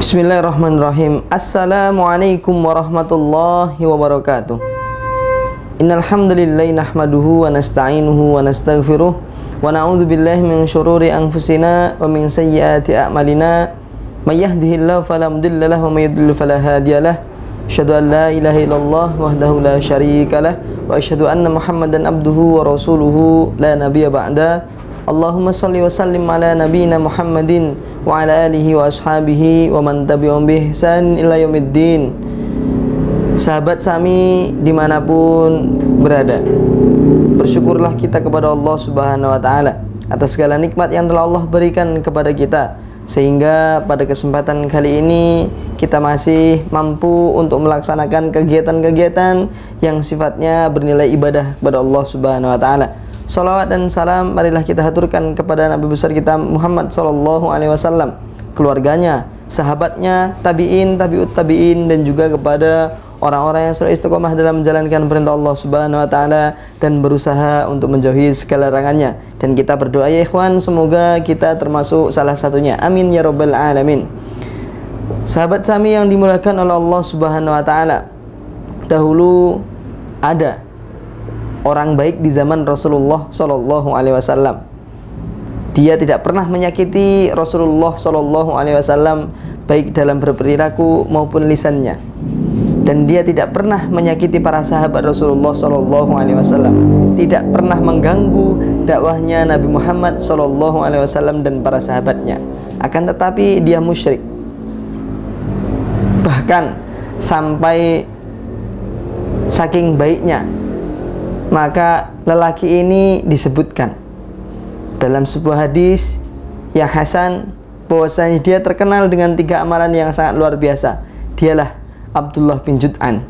Bismillahirrahmanirrahim. Assalamualaikum warahmatullahi wabarakatuh. Innal hamdalillahi nahmaduhu wa nasta'inuhu wa nastaghfiruh wa na'udzu billahi min syururi anfusina wa min sayyiati a'malina. May yahdihillahu fala mudilla lahu wa may yudlil fala hadiyalah. Asyhadu an la ilaha illallah wahdahu la syarikalah wa asyhadu anna Muhammadan abduhu wa rasuluhu la nabiyya ba'da. Allahumma shalli wa sallim ala nabiyyina Muhammadin wa ala alihi wa ashabihi wa man tabi'ahum bi ihsan ila yaumiddin. Sahabat Sami dimanapun berada, bersyukurlah kita kepada Allah Subhanahu wa ta'ala atas segala nikmat yang telah Allah berikan kepada kita, sehingga pada kesempatan kali ini kita masih mampu untuk melaksanakan kegiatan-kegiatan yang sifatnya bernilai ibadah kepada Allah Subhanahu wa ta'ala. Salawat dan salam marilah kita haturkan kepada Nabi besar kita Muhammad sallallahu alaihi wasallam, keluarganya, sahabatnya, tabi'in, tabi'ut tabi'in, dan juga kepada orang-orang yang selalu istiqomah dalam menjalankan perintah Allah Subhanahu wa taala dan berusaha untuk menjauhi segala larangannya. Dan kita berdoa ya ikhwan, semoga kita termasuk salah satunya. Amin ya rabbal alamin. Sahabat Sami yang dimuliakan oleh Allah Subhanahu wa taala, dahulu ada orang baik di zaman Rasulullah sallallahu alaihi wasallam. Dia tidak pernah menyakiti Rasulullah sallallahu alaihi wasallam baik dalam berperilaku maupun lisannya. Dan dia tidak pernah menyakiti para sahabat Rasulullah sallallahu alaihi wasallam, tidak pernah mengganggu dakwahnya Nabi Muhammad sallallahu alaihi wasallam dan para sahabatnya. Akan tetapi dia musyrik. Bahkan sampai saking baiknya, maka lelaki ini disebutkan dalam sebuah hadis yang hasan bahwasanya dia terkenal dengan 3 amalan yang sangat luar biasa. Dialah Abdullah bin Jud'an.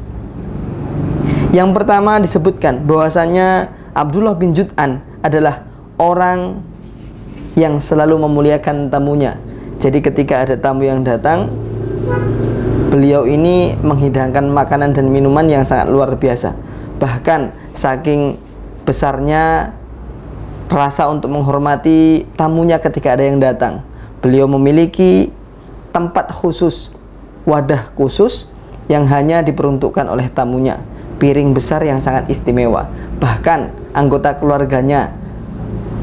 Yang pertama disebutkan bahwasanya Abdullah bin Jud'an adalah orang yang selalu memuliakan tamunya. Jadi ketika ada tamu yang datang, beliau ini menghidangkan makanan dan minuman yang sangat luar biasa. Bahkan saking besarnya rasa untuk menghormati tamunya ketika ada yang datang, beliau memiliki tempat khusus, wadah khusus yang hanya diperuntukkan oleh tamunya, piring besar yang sangat istimewa. Bahkan anggota keluarganya,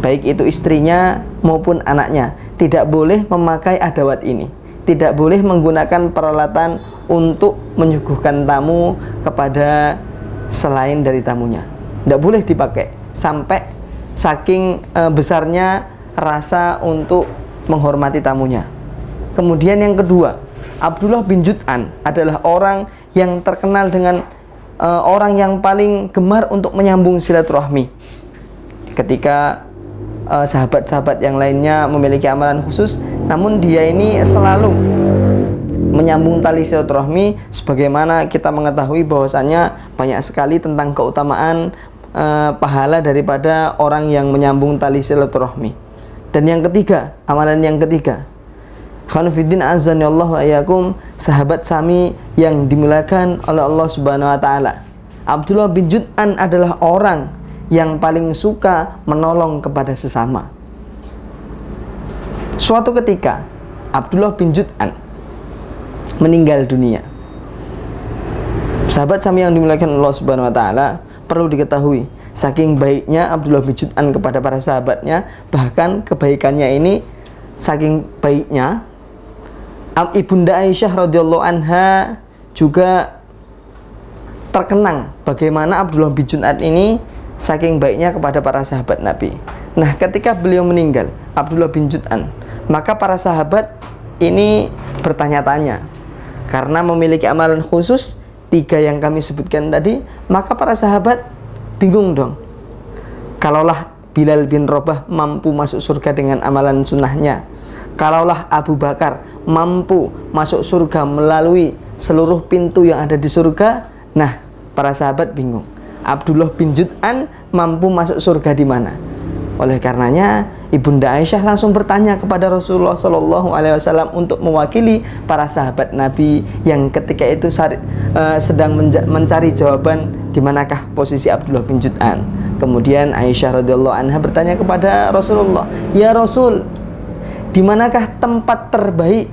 baik itu istrinya maupun anaknya, tidak boleh memakai adawat ini, tidak boleh menggunakan peralatan untuk menyuguhkan tamu kepada selain dari tamunya. Tidak boleh dipakai, sampai saking besarnya rasa untuk menghormati tamunya. Kemudian yang kedua, Abdullah bin Jud'an adalah orang yang terkenal dengan orang yang paling gemar untuk menyambung silaturahmi. Ketika sahabat-sahabat yang lainnya memiliki amalan khusus, namun dia ini selalu menyambung tali silaturahmi, sebagaimana kita mengetahui bahwasanya banyak sekali tentang keutamaan pahala daripada orang yang menyambung tali silaturahmi. Dan yang ketiga, amalan yang ketiga, khonifuddin azanillahu ayyakum, sahabat Sami yang dimuliakan oleh Allah Subhanahu wa taala, Abdullah bin Jud'an adalah orang yang paling suka menolong kepada sesama. Suatu ketika Abdullah bin Jud'an meninggal dunia. Sahabat Sami yang dimuliakan Allah Subhanahu wa taala, perlu diketahui saking baiknya Abdullah bin Jud'an kepada para sahabatnya, bahkan kebaikannya ini saking baiknya Ibunda Aisyah radhiyallahu anha juga terkenang bagaimana Abdullah bin Jud'an ini saking baiknya kepada para sahabat Nabi. Nah, ketika beliau meninggal, Abdullah bin Jud'an, maka para sahabat ini bertanya-tanya, karena memiliki amalan khusus 3 yang kami sebutkan tadi, maka para sahabat bingung dong. Kalaulah Bilal bin Rabah mampu masuk surga dengan amalan sunnahnya, kalaulah Abu Bakar mampu masuk surga melalui seluruh pintu yang ada di surga, nah para sahabat bingung, Abdullah bin Jud'an mampu masuk surga di mana? Oleh karenanya Ibunda Aisyah langsung bertanya kepada Rasulullah Shallallahu Alaihi Wasallam untuk mewakili para sahabat Nabi yang ketika itu sedang mencari jawaban di manakah posisi Abdullah bin Jud'an. Kemudian Aisyah radhiyallahu anha bertanya kepada Rasulullah, ya Rasul, di manakah tempat terbaik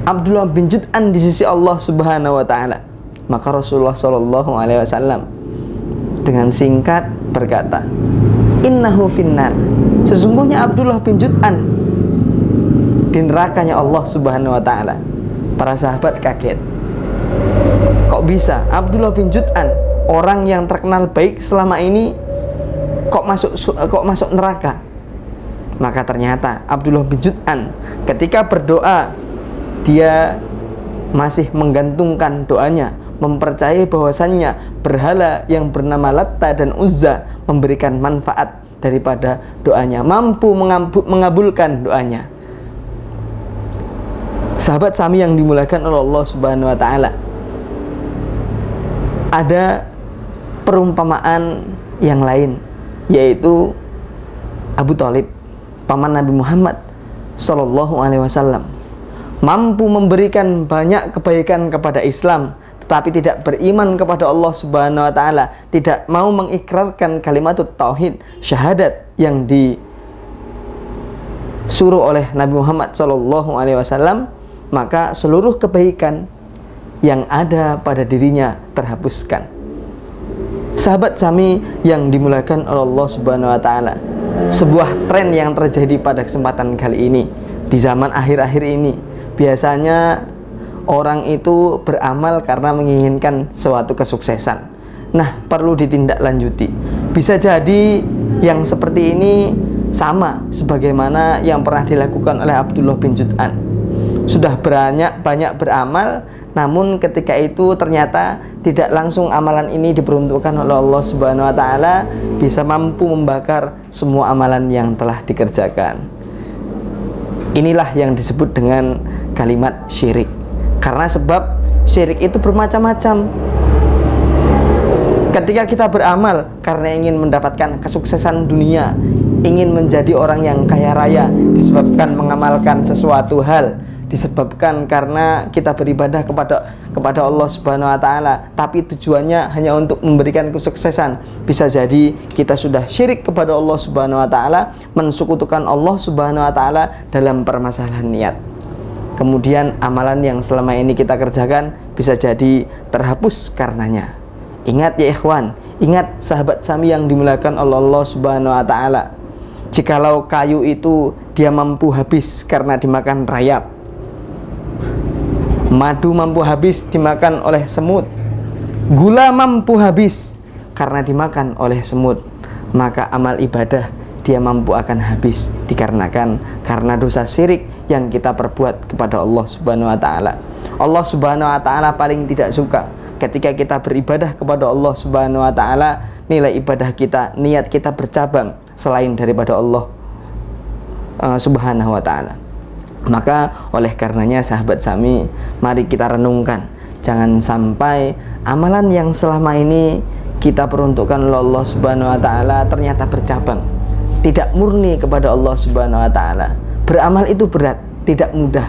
Abdullah bin Jud'an di sisi Allah Subhanahu wa taala. Maka Rasulullah sallallahu alaihi wasallam dengan singkat berkata, innahu finnar, sesungguhnya Abdullah bin Jud'an di nerakanya Allah Subhanahu wa taala. Para sahabat kaget. Kok bisa Abdullah bin Jud'an, orang yang terkenal baik selama ini, kok masuk neraka? Maka ternyata Abdullah bin Jud'an ketika berdoa, dia masih menggantungkan doanya, mempercayai bahwasannya berhala yang bernama Latta dan Uzza memberikan manfaat daripada doanya, mampu mengabulkan doanya. Sahabat Sami yang dimuliakan oleh Allah Subhanahu wa taala, ada perumpamaan yang lain, yaitu Abu Thalib, paman Nabi Muhammad sallallahu alaihi wasallam, mampu memberikan banyak kebaikan kepada Islam, tetapi tidak beriman kepada Allah Subhanahu wa taala, tidak mau mengikrarkan kalimat tauhid syahadat yang disuruh oleh Nabi Muhammad sallallahu alaihi wasallam, maka seluruh kebaikan yang ada pada dirinya terhapuskan. Sahabat Sami yang dimuliakan oleh Allah Subhanahu wa taala, sebuah tren yang terjadi pada kesempatan kali ini, di zaman akhir-akhir ini, biasanya orang itu beramal karena menginginkan suatu kesuksesan. Nah, perlu ditindaklanjuti. Bisa jadi yang seperti ini sama sebagaimana yang pernah dilakukan oleh Abdullah bin Jud'an. Sudah banyak beramal, namun ketika itu ternyata tidak langsung amalan ini diperuntukkan oleh Allah Subhanahu wa taala bisa mampu membakar semua amalan yang telah dikerjakan. Inilah yang disebut dengan kalimat syirik. Karena sebab syirik itu bermacam-macam. Ketika kita beramal karena ingin mendapatkan kesuksesan dunia, ingin menjadi orang yang kaya raya, disebabkan mengamalkan sesuatu hal, disebabkan karena kita beribadah kepada Allah Subhanahu wa taala, tapi tujuannya hanya untuk memberikan kesuksesan, bisa jadi kita sudah syirik kepada Allah Subhanahu wa taala, mensekutukan Allah Subhanahu wa taala dalam permasalahan niat. Kemudian amalan yang selama ini kita kerjakan bisa jadi terhapus karenanya. Ingat ya ikhwan, ingat sahabat Sami yang dimuliakan oleh Allah Subhanahu wa taala, jikalau kayu itu dia mampu habis karena dimakan rayap, madu mampu habis dimakan oleh semut, gula mampu habis karena dimakan oleh semut, maka amal ibadah dia mampu akan habis dikarenakan karena dosa syirik yang kita perbuat kepada Allah Subhanahu wa taala. Allah Subhanahu wa taala paling tidak suka ketika kita beribadah kepada Allah Subhanahu wa taala, nilai ibadah kita, niat kita bercabang selain daripada Allah Subhanahu wa taala. Maka oleh karenanya sahabat Sami, mari kita renungkan, jangan sampai amalan yang selama ini kita peruntukkan oleh Allah Subhanahu wa taala ternyata bercabang, tidak murni kepada Allah Subhanahu wa taala. Beramal itu berat, tidak mudah,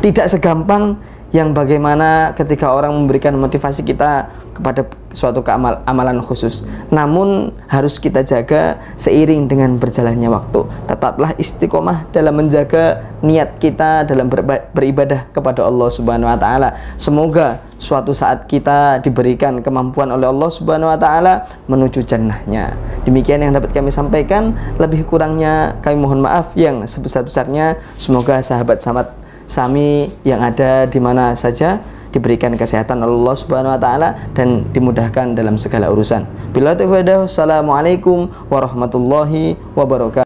tidak segampang yang bagaimana ketika orang memberikan motivasi kita kepada suatu amalan khusus. Namun harus kita jaga seiring dengan berjalannya waktu. Tetaplah istiqomah dalam menjaga niat kita dalam beribadah kepada Allah Subhanahu wa taala. Semoga suatu saat kita diberikan kemampuan oleh Allah Subhanahu wa taala menuju jannahnya. Demikian yang dapat kami sampaikan, lebih kurangnya kami mohon maaf yang sebesar-besarnya. Semoga sahabat Sami yang ada di mana saja diberikan kesehatan oleh Allah Subhanahu wa taala dan dimudahkan dalam segala urusan. Billahi taufiq, wassalamualaikum warahmatullahi wabarakatuh.